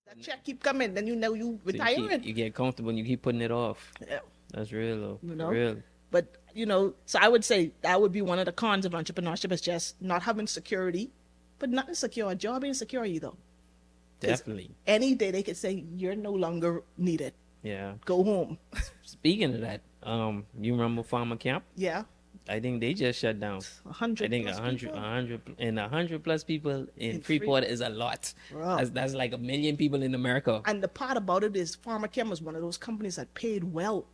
That check keep coming, then you know you So retiring. you get comfortable and you keep putting it off. Yeah. That's real though. You know? Real. But, so I would say that would be one of the cons of entrepreneurship is just not having security, but not insecure. A job ain't secure either. Definitely. Any day they could say, you're no longer needed. Yeah. Go home. Speaking of that, you remember farmer camp? Yeah. I think they just shut down. 100 I think plus 100, people? 100 plus people in Freeport is a lot. Wow. That's like 1 million people in America. And the part about it is Pharmachem was one of those companies that paid well.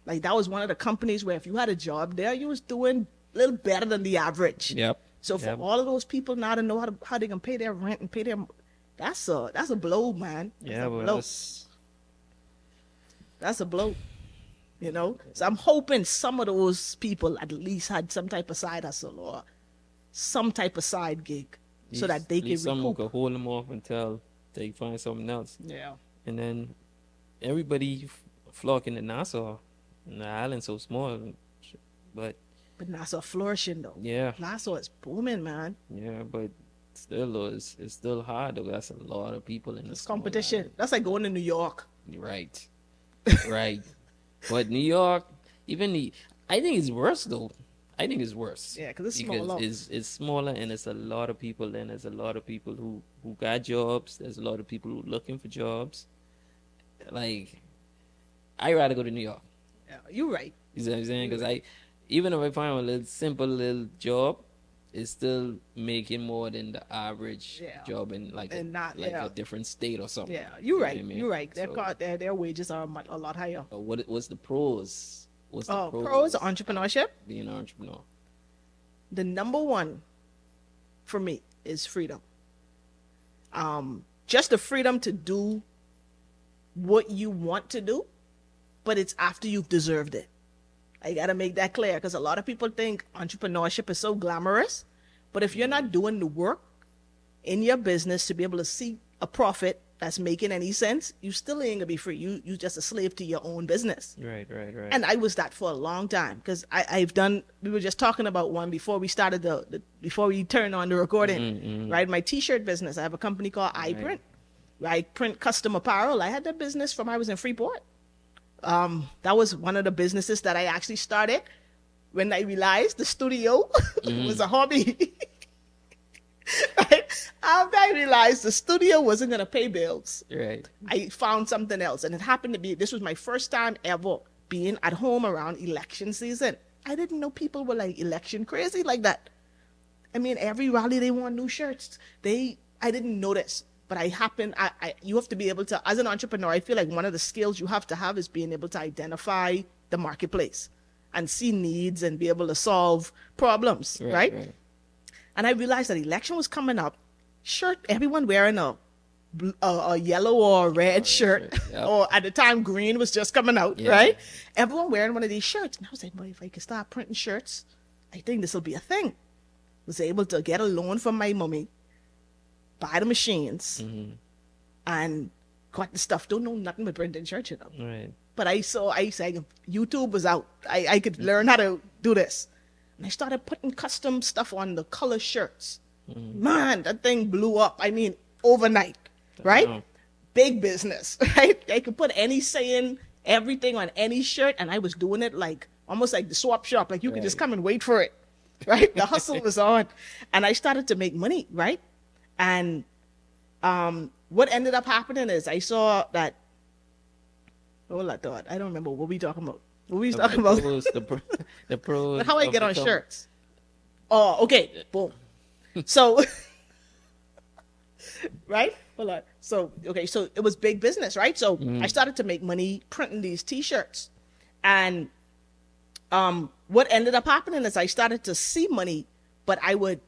Like that was one of the companies where if you had a job there, you was doing a little better than the average. Yep. So for Yep. all of those people now to know how they can pay their rent and pay their, that's a blow, man. That's a but blow. That's a blow. So I'm hoping some of those people at least had some type of side hustle or some type of side gig so that they at least can someone recoup. could hold them off until they find something else. Yeah. And then everybody flocking to Nassau. And the island's so small, but Nassau flourishing though. yeah, Nassau is booming, man. yeah, but still, though, it's still hard though. That's a lot of people in It's this competition. That's like going to New York. Right, right. But New York, I think it's worse though. I think it's worse. Yeah, because it's smaller. It's smaller and it's a lot of people. And there's a lot of people who got jobs. There's a lot of people who looking for jobs. Like, I rather go to New York. Yeah, you're right. You see what I'm saying? Because even if I find a little simple little job, it's still making more than the average job in a different state or something. Yeah, you're right. What I mean? You're right. So, Their wages are a lot higher. what's the pros? What's the Pros of entrepreneurship. being an entrepreneur? The number one for me is freedom. Just the freedom to do what you want to do, but it's after you've deserved it. I got to make that clear because a lot of people think entrepreneurship is so glamorous, but if you're not doing the work in your business to be able to see a profit that's making any sense, you still ain't gonna be free. You just a slave to your own business. Right. And I was that for a long time because we were just talking about one before we started before we turned on the recording, right? My t-shirt business. I have a company called iPrint. I print custom apparel. I had that business from I was in Freeport. That was one of the businesses that I actually started when I realized the studio was a hobby. Right? After I realized the studio wasn't going to pay bills, Right. I found something else. And it happened to be, this was my first time ever being at home around election season. I didn't know people were like election crazy like that. I mean, every rally they want new shirts. I didn't notice. But you have to be able to, as an entrepreneur, I feel like one of the skills you have to have is being able to identify the marketplace and see needs and be able to solve problems, right? And I realized that election was coming up. Everyone wearing a yellow or a red shirt, Yep. or at the time green was just coming out, right? Everyone wearing one of these shirts. And I was like, well, if I could start printing shirts, I think this will be a thing. Was able to get a loan from my mommy, buy the machines, and got the stuff. Don't know nothing but printing shirts, Right. But I said YouTube was out. I could learn how to do this. And I started putting custom stuff on the color shirts. Man, that thing blew up. I mean, overnight, right? Wow. Big business, right? I could put any saying, everything on any shirt, and I was doing it like almost like the swap shop. Like you could just come and wait for it, right? The hustle was on. And I started to make money, right? And what ended up happening is I saw that, I don't remember what we talking about. What we talking about? The pros. How I get on shirts. Oh, okay. Boom. So, right? Hold on. So it was big business, right? So I started to make money printing these t-shirts. And what ended up happening is I started to see money, but I would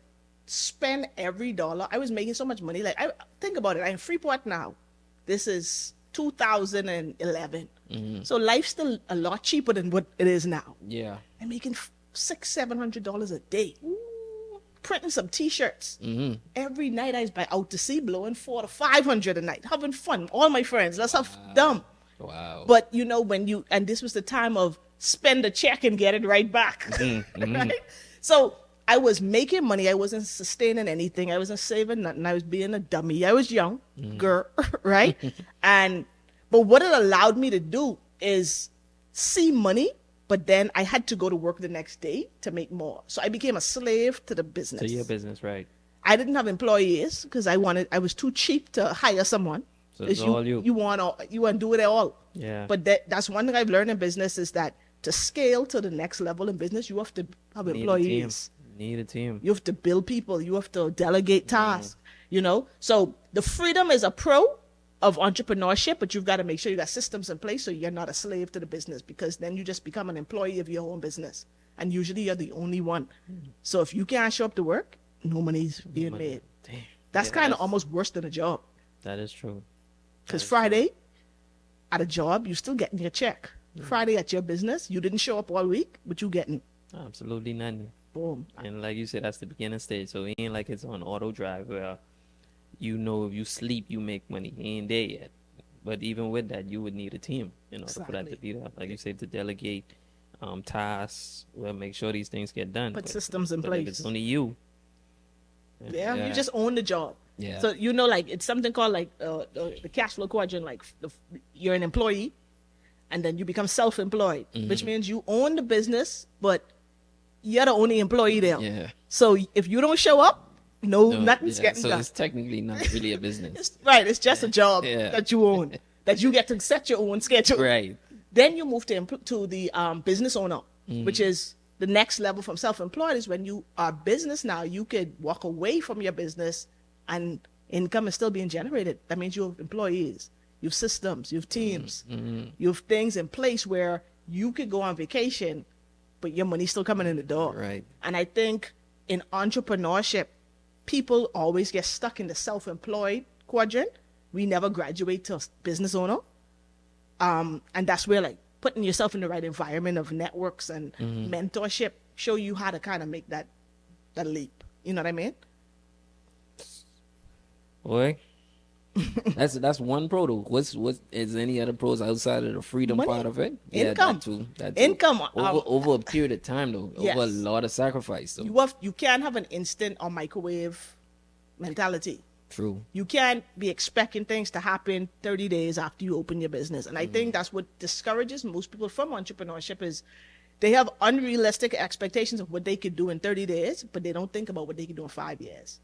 spend every dollar. I was making so much money. Like, think about it. I'm in Freeport now. This is 2011. So life's still a lot cheaper than what it is now. Yeah. I'm making $600-700 a day. Printing some t-shirts. Every night I was out to sea blowing $400 to $500 a night, having fun. All my friends, let's have dumb. Wow. But and this was the time of spend a check and get it right back. Right? So I was making money. I wasn't sustaining anything. I wasn't saving nothing. I was being a dummy. I was young, girl, right? But what it allowed me to do is see money, but then I had to go to work the next day to make more. So I became a slave to the business. To your business, right? I didn't have employees because I was too cheap to hire someone. So it's all you. You want to do it all. Yeah. But that's one thing I've learned in business is that to scale to the next level in business, you have to have employees. Need a team. You have to build people. You have to delegate tasks, So the freedom is a pro of entrepreneurship, but you've got to make sure you got systems in place so you're not a slave to the business, because then you just become an employee of your own business. And usually you're the only one. So if you can't show up to work, no money's being made. Damn. That's kind of almost worse than a job. That is true. Because Friday at a job, you're still getting your check. Friday at your business, you didn't show up all week, but you getting absolutely nothing. Boom. And like you said, that's the beginning stage. So it ain't like it's on auto drive where if you sleep, you make money. It ain't there yet. But even with that, you would need a team in order for that to be there. Like you said, to delegate tasks, make sure these things get done. Put systems in place. If it's only you. Yeah, you just own the job. Yeah. So it's something called the cash flow quadrant. Like you're an employee, and then you become self-employed, which means you own the business, but you're the only employee there. Yeah. So if you don't show up, nothing's getting done. So it's technically not really a business. It's just a job that you own, that you get to set your own schedule. Right. Then you move to the business owner, which is the next level from self-employed. Is when you are business now, you could walk away from your business and income is still being generated. That means you have employees, you have systems, you have teams, you have things in place where you could go on vacation, but your money's still coming in the door. Right. And I think in entrepreneurship, people always get stuck in the self-employed quadrant. We never graduate to business owner. And that's where putting yourself in the right environment of networks and mentorship show you how to kind of make that leap. You know what I mean? Boy, that's one pro though. What's is any other pros outside of the freedom part of it? Income. Yeah, that too. Income. Over a period of time though. Yes. Over a lot of sacrifice though. You can't have an instant or microwave mentality. True. You can't be expecting things to happen 30 days after you open your business. And I think that's what discourages most people from entrepreneurship is they have unrealistic expectations of what they could do in 30 days, but they don't think about what they could do in 5 years.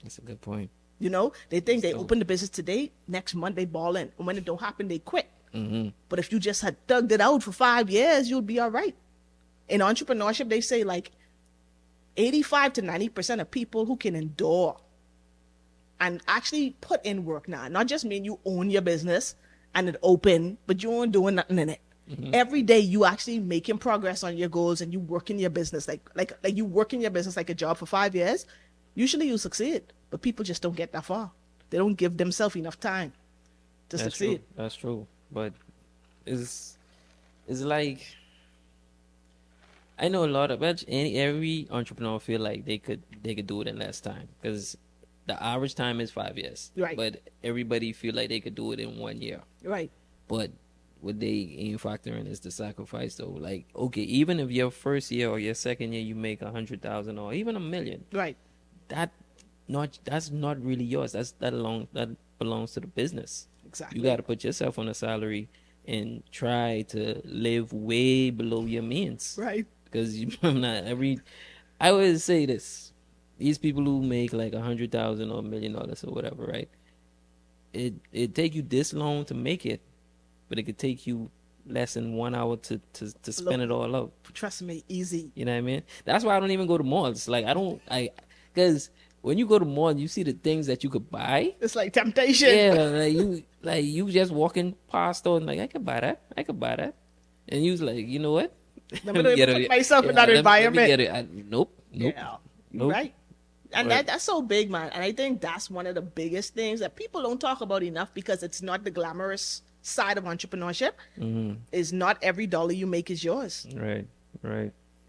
That's a good point. They think they open the business today, next month they ball in. And when it don't happen, they quit. But if you just had thugged it out for 5 years, you'd be all right. In entrepreneurship, they say 85 to 90% of people who can endure and actually put in work now, not just mean you own your business and it open, but you aren't doing nothing in it. Every day you actually making progress on your goals and you work in your business, like you work in your business like a job for 5 years, usually you succeed. But people just don't get that far. They don't give themselves enough time to succeed. That's true. But it's like, I know a lot of every entrepreneur feel like they could do it in less time because the average time is 5 years. Right. But everybody feel like they could do it in 1 year. Right. But what they ain't factoring is the sacrifice though. Like, okay, even if your first year or your second year you make 100,000 or even $1 million. Right. That's not really yours. That belongs to the business. Exactly. You got to put yourself on a salary and try to live way below your means. Right. Because I always say this: these people who make like 100,000 or $1 million or whatever, right? It take you this long to make it, but it could take you less than 1 hour to spend it all out. Trust me, easy. You know what I mean? That's why I don't even go to malls. Like because when you go to mall, you see the things that you could buy. It's like temptation. Yeah, you just walking past store and like I could buy that, and you was like, you know what? Let me put myself in that environment. Let me get it. Nope. Yeah, you're right. And that's so big, man. And I think that's one of the biggest things that people don't talk about enough because it's not the glamorous side of entrepreneurship. Is not every dollar you make is yours. Right.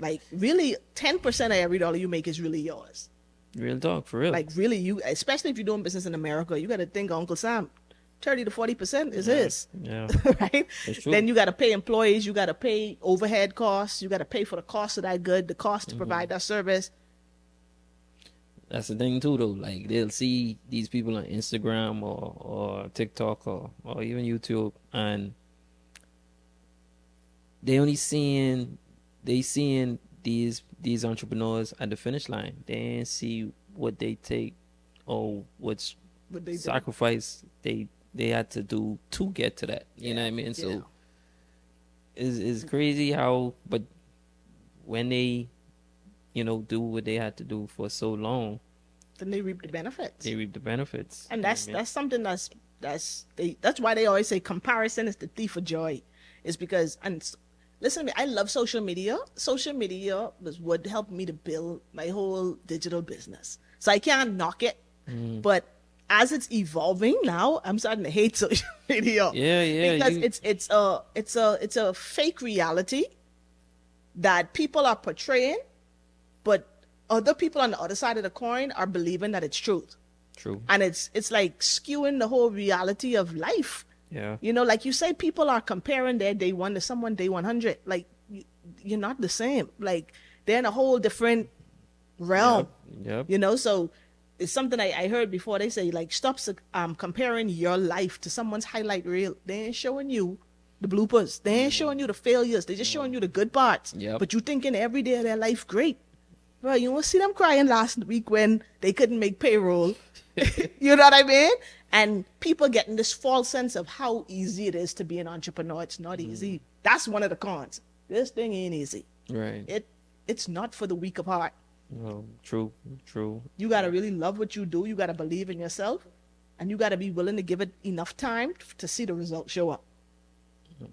Like really, 10% of every dollar you make is really yours. Real talk, for real. Like really, especially if you're doing business in America, you got to think of Uncle Sam. 30 to 40% is Yeah. his. Yeah. Right? It's true. Then you got to pay employees, you got to pay overhead costs, you got to pay for the cost of that good, the cost to provide that service. That's the thing too, though. Like they'll see these people on Instagram or TikTok or even YouTube, and they seeing these entrepreneurs at the finish line. They ain't see what they take or what's What they do. sacrifice they had to do to get to that. You know what I mean? So Yeah. it's crazy how, but when they do what they had to do for so long, Then they reap the benefits. they reap the benefits. And You know that's what I mean? that's something that's why they always say comparison is the thief of joy. Is because, and listen to me, I love social media. Social media was what helped me to build my whole digital business. So I can't knock it. But as it's evolving now, I'm starting to hate social media. Yeah, Because it's a fake reality that people are portraying, but other people on the other side of the coin are believing that it's truth. True. And it's like skewing the whole reality of life. Yeah. You know, like you say, people are comparing their day one to someone day 100. Like, you're not the same. Like, they're in a whole different realm. Yep. You know, so it's something I heard before. They say, like, stop comparing your life to someone's highlight reel. They ain't showing you the bloopers. They ain't showing you the failures. They're just showing you the good parts. Yep. But you thinking every day of their life great. Bro, you won't see them crying last week when they couldn't make payroll. You know what I mean? And people getting this false sense of how easy it is to be an entrepreneur. It's not easy. That's one of the cons. This thing ain't easy. Right. It's not for the weak of heart. Well, true. You got to really love what you do. You got to believe in yourself. And you got to be willing to give it enough time to see the results show up. You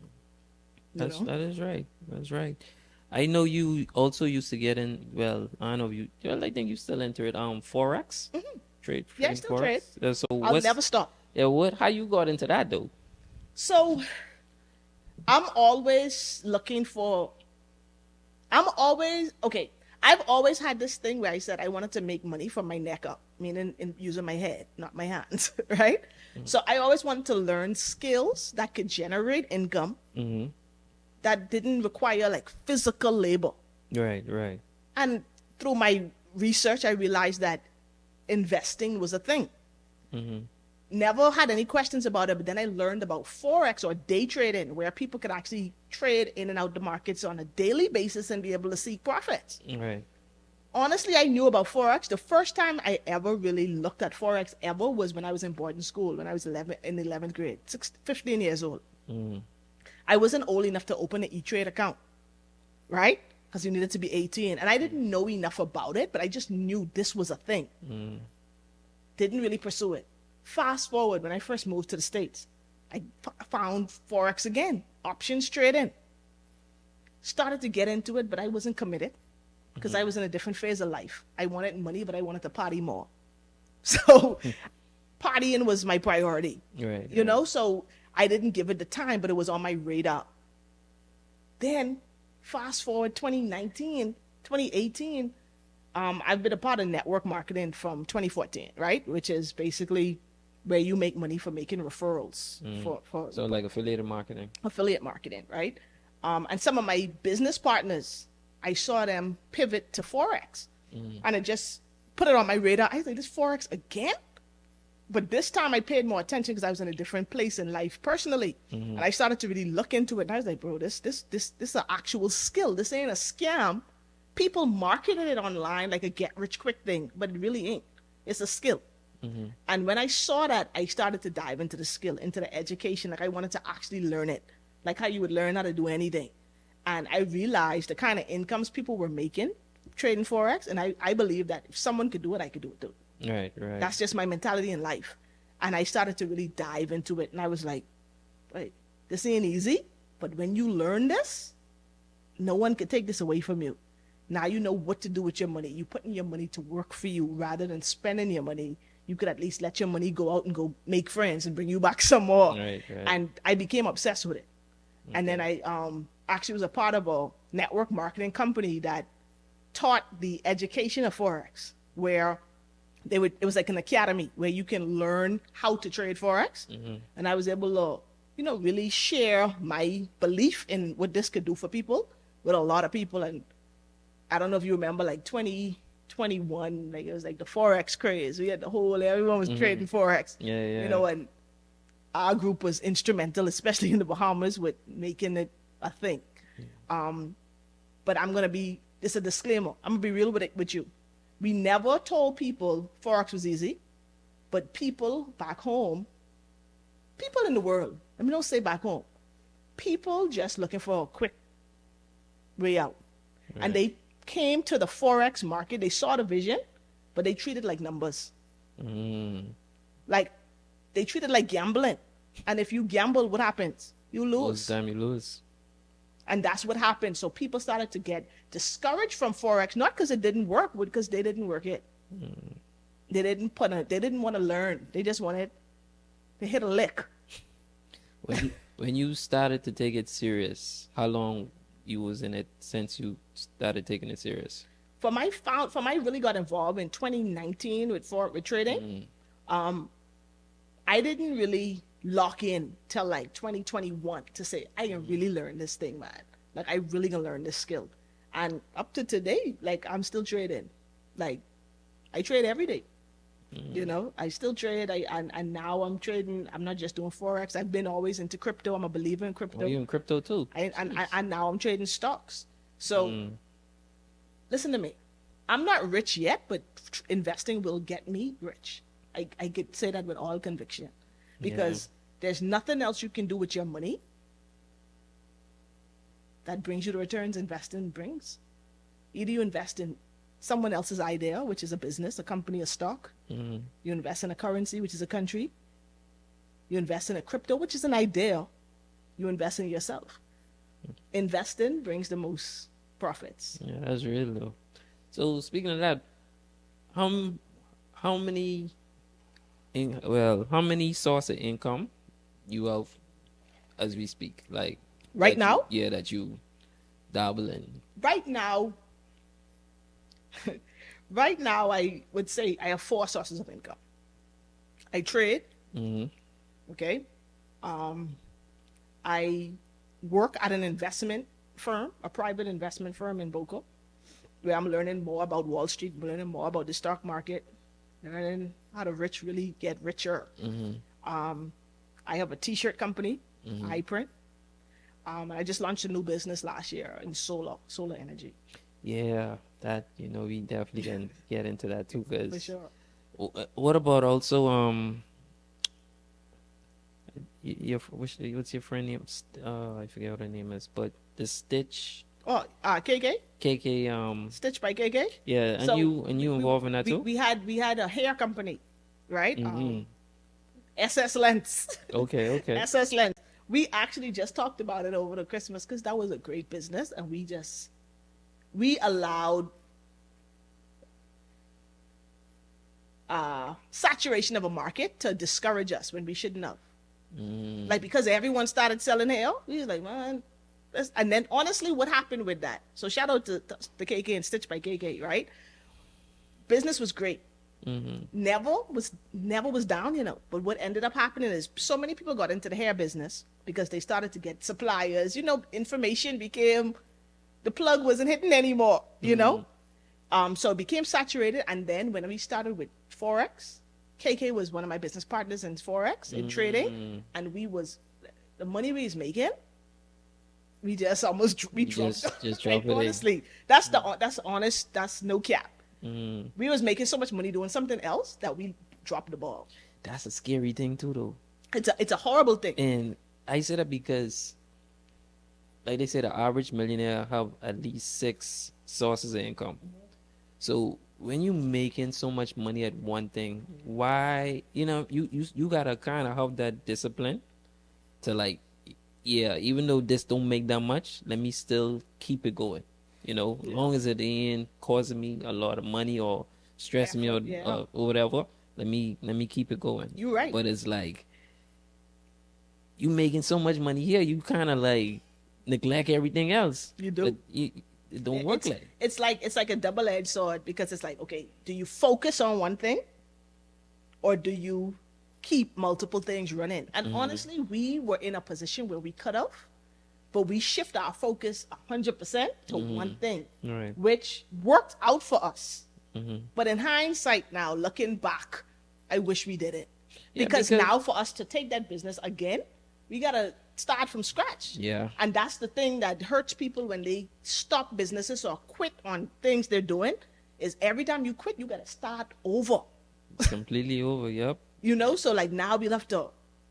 know? That is right. That's right. I know you also used to get in. Well, I don't know if you. Well, I think you still enter it. Forex trade. Yeah, I trading still Forex. trade. So I'll what's never stop. yeah? How you got into that though? So I'm always looking for, okay. I've always had this thing where I said I wanted to make money from my neck up, meaning in using my head, not my hands, right? So I always wanted to learn skills that could generate income that didn't require like physical labor. Right. And through my research, I realized that investing was a thing. Never had any questions about it, but then I learned about Forex or day trading, where people could actually trade in and out the markets on a daily basis and be able to see profits. Right. Honestly, I knew about Forex. The first time I ever really looked at Forex ever was when I was in boarding school, when I was in 11th grade, 15 years old. I wasn't old enough to open an E-Trade account, right? Because you needed to be 18. And I didn't know enough about it, but I just knew this was a thing. Didn't really pursue it. Fast forward, when I first moved to the States, I found Forex again, options trading. Started to get into it, but I wasn't committed because I was in a different phase of life. I wanted money, but I wanted to party more. So partying was my priority, Right. you know? So I didn't give it the time, but it was on my radar. Then fast forward 2018, I've been a part of network marketing from 2014, right? Which is basically where you make money for making referrals for So like affiliated marketing. affiliate marketing, right? And some of my business partners, I saw them pivot to Forex. And I just put it on my radar. I was like, this Forex again? But this time I paid more attention because I was in a different place in life personally. And I started to really look into it. And I was like, bro, this is an actual skill. This ain't a scam. People marketed it online like a get-rich-quick thing, but it really ain't. It's a skill. And when I saw that, I started to dive into the skill, into the education. Like I wanted to actually learn it, like how you would learn how to do anything. And I realized the kind of incomes people were making trading Forex. And I believe that if someone could do it, I could do it too. Right. That's just my mentality in life. And I started to really dive into it. And I was like, wait, this ain't easy. But when you learn this, no one can take this away from you. Now you know what to do with your money. You're putting your money to work for you rather than spending your money. You could at least let your money go out and go make friends and bring you back some more. Right. And I became obsessed with it. And then I actually was a part of a network marketing company that taught the education of Forex, where it was like an academy where you can learn how to trade Forex. And I was able to, really share my belief in what this could do for people with a lot of people. And I don't know if you remember, like 2021, like it was like the Forex craze. We had everyone was trading Forex. Yeah. And our group was instrumental, especially in the Bahamas, with making it a thing. But this is a disclaimer. I'm gonna be real with you. We never told people Forex was easy, but people back home, people in the world, let me don't say back home, people just looking for a quick way out. Right. And they came to the Forex market, they saw the vision, but they treated it like numbers. Like, they treat it like gambling. And if you gamble, what happens? You lose. Most time you lose. And that's what happened. So people started to get discouraged from Forex, not because it didn't work, but because they didn't work it. They didn't want to learn. They just wanted to hit a lick. When you started to take it serious, how long you was in it since you started taking it serious? From I really got involved in 2019 with trading. I didn't really lock in till like 2021 to say I can really learn this thing, man. Like, I really gonna learn this skill. And up to today, like, I'm still trading. Like, I trade every day. I still trade. And now I'm trading. I'm not just doing Forex. I've been always into crypto. I'm a believer in crypto. Oh, you in crypto too? And now I'm trading stocks. So listen to me. I'm not rich yet, but investing will get me rich. I could say that with all conviction, because there's nothing else you can do with your money that brings you the returns investing brings. Either you invest in someone else's idea, which is a business, a company, a stock. You invest in a currency, which is a country. You invest in a crypto, which is an idea. You invest in yourself. Investing brings the most profits. Yeah, that's real though. So speaking of that, how many source of income you have as we speak? Like right now? That you dabble in. Right now, I would say I have 4 sources of income. I trade. Okay. I work at an investment firm, a private investment firm in Boca, where I'm learning more about Wall Street, learning more about the stock market, learning how to really get richer. I have a t-shirt company, iPrint. I just launched a new business last year in solar energy. Yeah, that, we definitely can get into that too. Cause for sure. What about also what's your friend name? I forget what her name is, but the Stitch. Oh, KK. KK. Stitch by KK. Yeah, and so you involved in that too? We had a hair company, right? SS Lens. Okay. SS Lens. We actually just talked about it over the Christmas because that was a great business, and we allowed saturation of a market to discourage us when we shouldn't have. Like, because everyone started selling hair, we was like, man. And then honestly, what happened with that? So shout out to the KK and Stitch by KK, right? Business was great. Never was down, but what ended up happening is so many people got into the hair business because they started to get suppliers. Information became, the plug wasn't hitting anymore. So it became saturated. And then when we started with Forex, KK was one of my business partners in Forex in trading, and the money we was making, we just almost dropped. Just drop it. Honestly, that's honest. That's no cap. We was making so much money doing something else that we dropped the ball. That's a scary thing too, though. It's a horrible thing. And I say that because, like they say, the average millionaire have at least 6 sources of income. So when you making so much money at one thing, why you gotta kind of have that discipline to, like, even though this don't make that much, let me still keep it going. As long as it ain't causing me a lot of money or stressing me or whatever, let me keep it going. You're right. But it's like, you making so much money here, you kind of like neglect everything else. You do. But it don't work it's like a double-edged sword, because it's like, okay, do you focus on one thing or do you keep multiple things running? And honestly, we were in a position where we cut off, but we shift our focus 100% to one thing, Right. which worked out for us. But in hindsight now, looking back, I wish we did it. Yeah, Because now for us to take that business again, we got to start from scratch. Yeah. And that's the thing that hurts people when they stop businesses or quit on things they're doing, is every time you quit, you got to start over. It's completely over. Yep. You know, so like now we'll have to,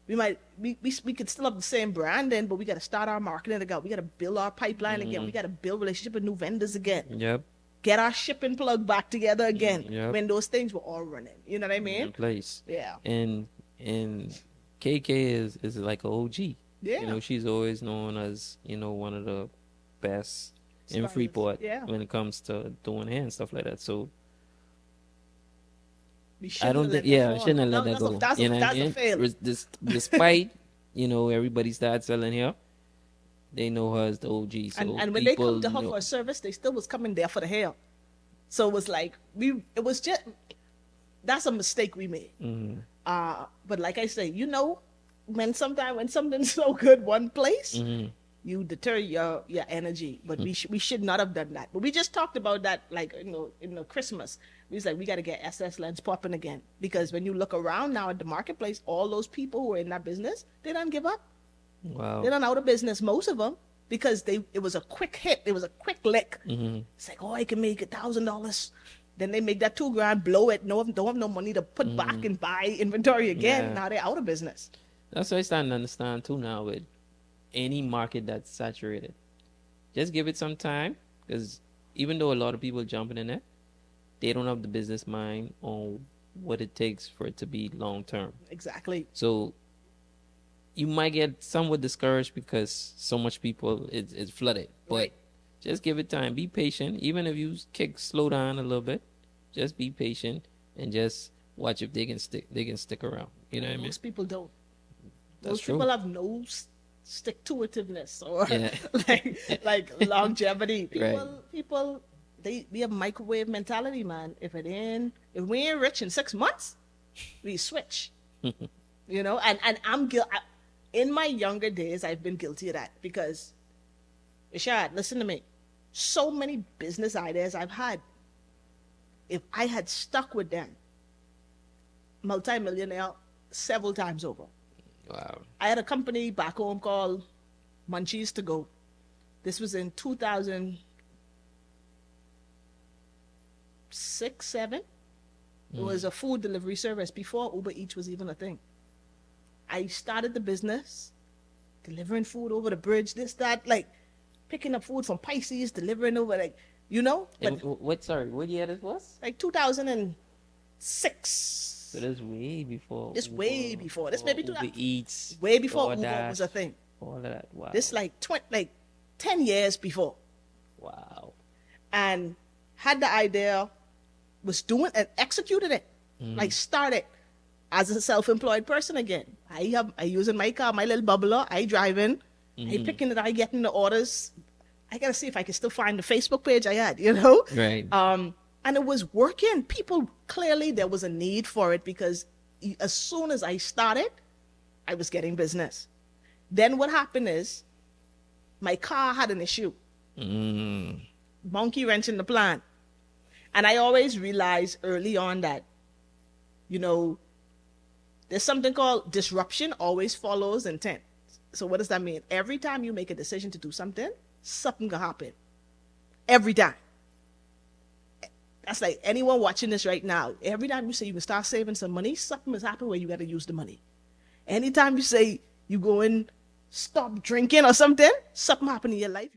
we could still have the same branding, but we got to start our marketing again. We got to build our pipeline again. We got to build relationship with new vendors again. Yep. Get our shipping plug back together again. Yep. When those things were all running. You know what I mean? In place. Yeah. And KK is like a OG. Yeah. You know, she's always known as, you know, one of the best in Stylists. Freeport Yeah. when it comes to doing hair and stuff like that. So We I shouldn't don't have think, let yeah, that I go. shouldn't have No, let that go. that's You know what I a mean? fail. Despite, you know, everybody started selling here, they know her as the OG. So And when they come to her know- for a service, they still was coming there for the hair. So it was like that's a mistake we made. But like I say, you know, when something's so good one place, you deter your energy. But we should not have done that. But we just talked about that, like, you know, in the Christmas. We was like, we got to get SS lens popping again, because when you look around now at the marketplace, all those people who are in that business, they don't give up. Wow. They're not out of business, most of them, because it was a quick hit. It was a quick lick. It's like, oh, I can make $1,000. Then they make that $2,000, blow it. Don't have no money to put back and buy inventory again. Yeah. Now they're out of business. That's what I starting to understand too now with any market that's saturated. Just give it some time, because even though a lot of people jumping in it, they don't have the business mind on what it takes for it to be long term. Exactly. So you might get somewhat discouraged because so much people it's flooded. But Right. just give it time. Be patient. Even if you slow down a little bit, just be patient and just watch if they can stick around. You know what I mean? Most people don't. That's Most true. people have no stick-to-itiveness or Yeah. like longevity. Right. People we have microwave mentality, man. If we ain't rich in 6 months, we switch. You know, and in my younger days, I've been guilty of that, because Rashad, listen to me. So many business ideas I've had. If I had stuck with them, multi-millionaire several times over. Wow. I had a company back home called Munchies to Go. This was in 2006, 7. It was a food delivery service before Uber Eats was even a thing. I started the business, delivering food over the bridge, this, that, like picking up food from Pisces, delivering over, like, you know, but And what year this was? like 2006. So that's way before. This way before. This maybe Uber Eats. Way before Uber DoorDash, was a thing. All of that. Wow. This like 10 years before. Wow. And had the idea, was doing and executed it. Like started as a self-employed person again. I using my car, my little bubbler, I driving, I picking it, I getting the orders. I gotta see if I can still find the Facebook page I had, you know? Right. And it was working. People, clearly there was a need for it, because as soon as I started, I was getting business. Then what happened is my car had an issue. Monkey wrench in the plan. And I always realized early on that, you know, there's something called disruption always follows intent. So what does that mean? Every time you make a decision to do something gonna happen. Every time. That's like anyone watching this right now. Every time you say you can start saving some money, something has happened where you got to use the money. Anytime you say you go and stop drinking or something happened in your life.